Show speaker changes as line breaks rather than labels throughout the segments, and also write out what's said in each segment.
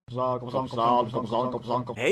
Hey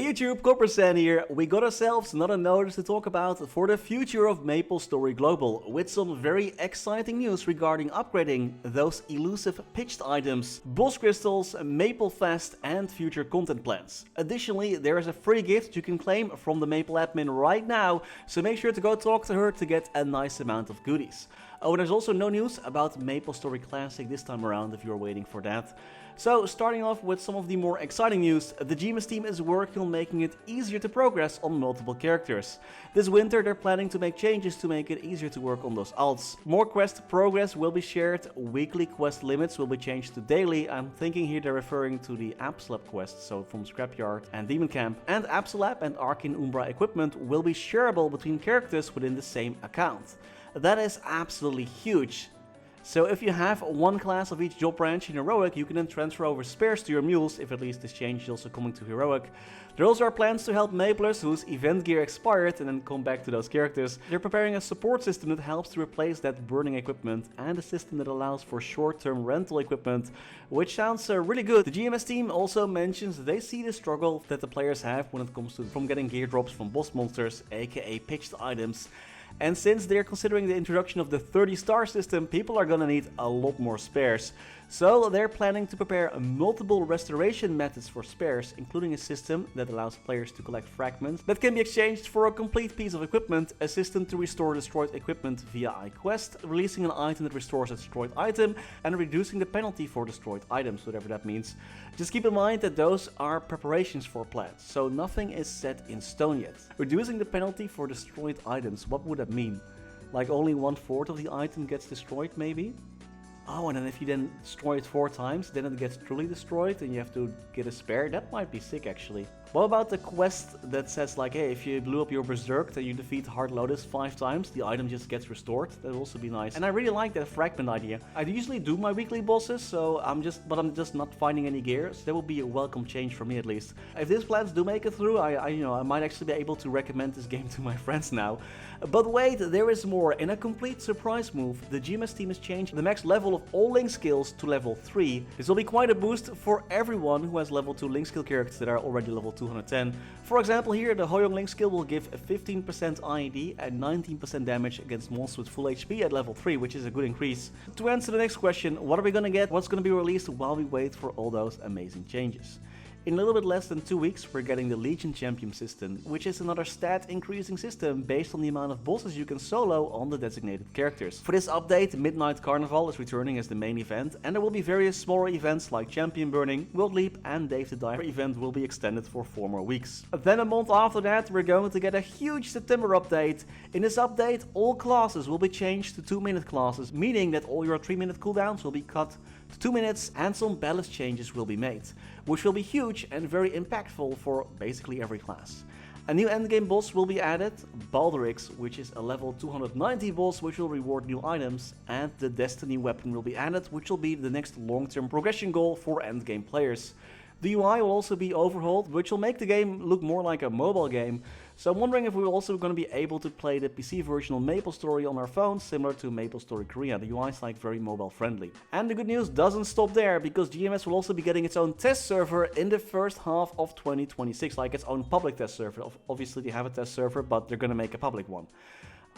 YouTube, Coppersan here. We got ourselves another notice to talk about for the future of MapleStory Global, with some very exciting news regarding upgrading those elusive pitched items, boss crystals, MapleFest and future content plans. Additionally, there is a free gift you can claim from the Maple admin right now, so make sure to go talk to her to get a nice amount of goodies. Oh, and there's also no news about MapleStory Classic this time around if you're waiting for that. So, starting off with some of the more exciting news, the GMS team is working on making it easier to progress on multiple characters. This winter they're planning to make changes to make it easier to work on those alts. More quest progress will be shared, weekly quest limits will be changed to daily. I'm thinking here they're referring to the Absolab quests, so from Scrapyard and Demon Camp. And Absolab and Arcane Umbra equipment will be shareable between characters within the same account. That is absolutely huge. So if you have one class of each job branch in Heroic, you can then transfer over spares to your mules, if at least this change is also coming to Heroic. There also are plans to help Maplers whose event gear expired and then come back to those characters. They're preparing a support system that helps to replace that burning equipment and a system that allows for short-term rental equipment, which sounds really good. The GMS team also mentions they see the struggle that the players have when it comes to from getting gear drops from boss monsters, aka pitched items. And since they're considering the introduction of the 30-star system, people are gonna need a lot more spares. So they're planning to prepare multiple restoration methods for spares, including a system that allows players to collect fragments that can be exchanged for a complete piece of equipment, a system to restore destroyed equipment via iQuest, releasing an item that restores a destroyed item, and reducing the penalty for destroyed items, whatever that means. Just keep in mind that those are preparations for plans, so nothing is set in stone yet. Reducing the penalty for destroyed items, what would that mean? Like only 1/4 of the item gets destroyed, maybe? Oh, and then if you then destroy it 4 times, then it gets truly destroyed and you have to get a spare. That might be sick, actually. What about the quest that says like, hey, if you blew up your Berserk and you defeat Hard Lotus 5 times, the item just gets restored? That would also be nice. And I really like that fragment idea. I usually do my weekly bosses, so I'm just not finding any gear. So that would be a welcome change for me at least. If these plans do make it through, I might actually be able to recommend this game to my friends now. But wait, there is more. In a complete surprise move, the GMS team has changed the max level of all link skills to level 3. This will be quite a boost for everyone who has level 2 link skill characters that are already level 210. For example here, the Hoyong link skill will give a 15% IED and 19% damage against monsters with full HP at level 3, which is a good increase. To answer the next question, what are we gonna get? What's gonna be released while we wait for all those amazing changes? In a little bit less than 2 weeks, we're getting the Legion Champion system, which is another stat increasing system based on the amount of bosses you can solo on the designated characters. For this update, Midnight Carnival is returning as the main event, and there will be various smaller events like Champion Burning, World Leap and Dave the Diver event will be extended for 4 more weeks. Then a month after that, we're going to get a huge September update. In this update, all classes will be changed to 2-minute classes, meaning that all your 3-minute cooldowns will be cut to 2 minutes and some balance changes will be made, which will be huge and very impactful for basically every class. A new endgame boss will be added, Baldrix, which is a level 290 boss which will reward new items, and the Destiny weapon will be added, which will be the next long-term progression goal for endgame players. The UI will also be overhauled, which will make the game look more like a mobile game. So I'm wondering if we're also going to be able to play the PC version of MapleStory on our phones, similar to MapleStory Korea. The UI is like very mobile friendly. And the good news doesn't stop there, because GMS will also be getting its own test server in the first half of 2026, like its own public test server. Obviously they have a test server, but they're going to make a public one.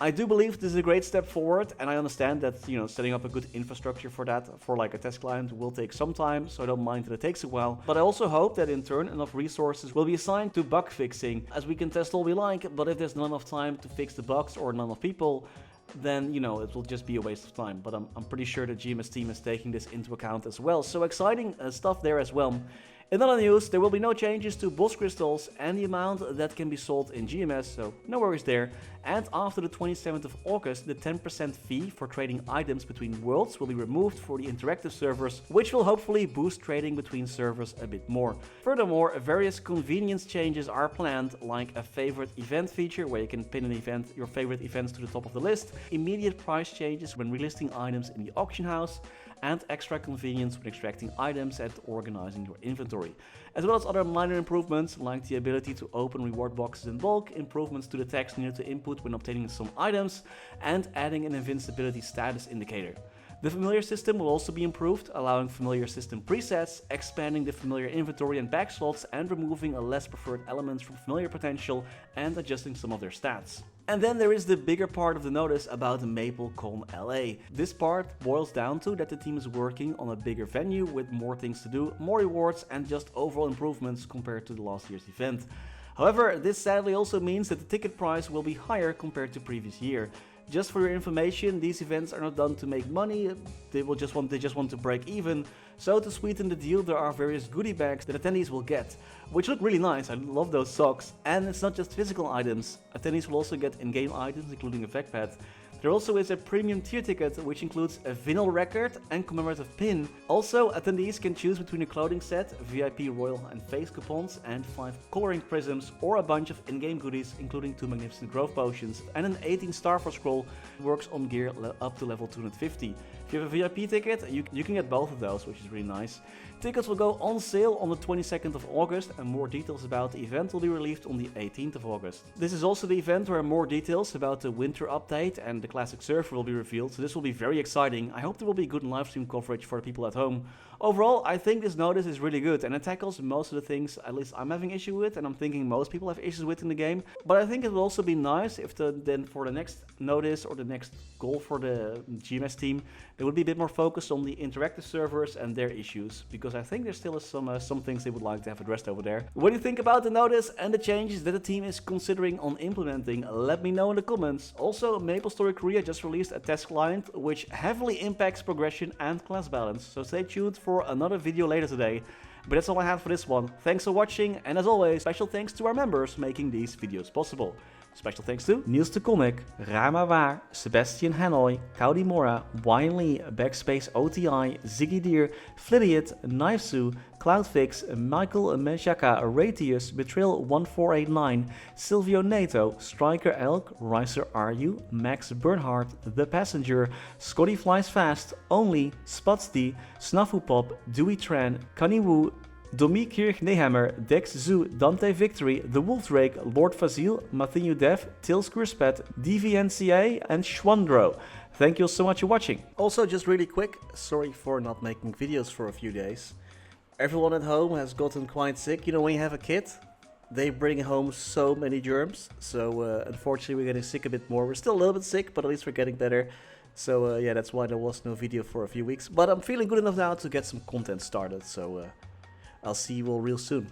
I do believe this is a great step forward, and I understand that, setting up a good infrastructure for that, for like a test client, will take some time, so I don't mind that it takes a while. But I also hope that in turn enough resources will be assigned to bug fixing, as we can test all we like, but if there's not enough time to fix the bugs or not enough people, then, it will just be a waste of time. But I'm pretty sure the GMS team is taking this into account as well, so exciting stuff there as well. In other news, there will be no changes to boss crystals and the amount that can be sold in GMS, so no worries there. And after the 27th of August, the 10% fee for trading items between worlds will be removed for the interactive servers, which will hopefully boost trading between servers a bit more. Furthermore, various convenience changes are planned, like a favorite event feature where you can pin an event, your favorite events to the top of the list, immediate price changes when relisting items in the auction house, and extra convenience when extracting items and organizing your inventory, as well as other minor improvements like the ability to open reward boxes in bulk, improvements to the text needed to input when obtaining some items, and adding an invincibility status indicator. The familiar system will also be improved, allowing familiar system presets, expanding the familiar inventory and back slots, and removing a less preferred elements from familiar potential and adjusting some of their stats. And then there is the bigger part of the notice about MapleCon LA. This part boils down to that the team is working on a bigger venue with more things to do, more rewards, and just overall improvements compared to the last year's event. However, this sadly also means that the ticket price will be higher compared to previous year. Just for your information, these events are not done to make money, they just want to break even. So to sweeten the deal, there are various goodie bags that attendees will get, which look really nice. I love those socks. And it's not just physical items. Attendees will also get in-game items, including a vac pad. There also is a premium tier ticket, which includes a vinyl record and commemorative pin. Also, attendees can choose between a clothing set, VIP royal and face coupons, and 5 coloring prisms, or a bunch of in-game goodies, including 2 magnificent growth potions and an 18 Starfall scroll, works on gear up to level 250. If you have a VIP ticket, you can get both of those, which is really nice. Tickets will go on sale on the 22nd of August, and more details about the event will be released on the 18th of August. This is also the event where more details about the winter update and the classic server will be revealed, so this will be very exciting. I hope there will be good live stream coverage for the people at home. Overall, I think this notice is really good, and it tackles most of the things at least I'm having issue with, and I'm thinking most people have issues with in the game. But I think it will also be nice if then for the next notice or the next goal for the GMS team, they would be a bit more focused on the interactive servers and their issues, because I think there still is some things they would like to have addressed over there. What do you think about the notice and the changes that the team is considering on implementing? Let me know in the comments. Also, MapleStory Korea just released a test client which heavily impacts progression and class balance, so stay tuned for another video later today. But that's all I have for this one. Thanks for watching, and as always, special thanks to our members making these videos possible. Special thanks to Niels de Coninck, Raar maar waar, Sebastian Hanøy, Caudimorda, Wiley, BackSpaceOTI, Ziggy, Flidiot, Knivesu, Cloudfix, Michael Menchaca, Raythius, Betrayal1489, Sylvio, Neto, StrikerElk, Ryaiser, Aryu, MaxBurnHeart, The Passenger, ScottyFlysFast, Only, Spudsy, snafuPop, Dewey, Tran, Kaniwoo, Kirch-Nehammer, Dexzu, Dante Victory, The Wolf Drake, Lord Fazil, Matthew Dev, Tails Kurspet, DVNCA, and Schwandro. Thank you so much for watching. Also, just really quick, sorry for not making videos for a few days. Everyone at home has gotten quite sick. You know, when you have a kid, they bring home so many germs. So unfortunately, we're getting sick a bit more. We're still a little bit sick, but at least we're getting better. So yeah, that's why there was no video for a few weeks. But I'm feeling good enough now to get some content started. So I'll see you all real soon.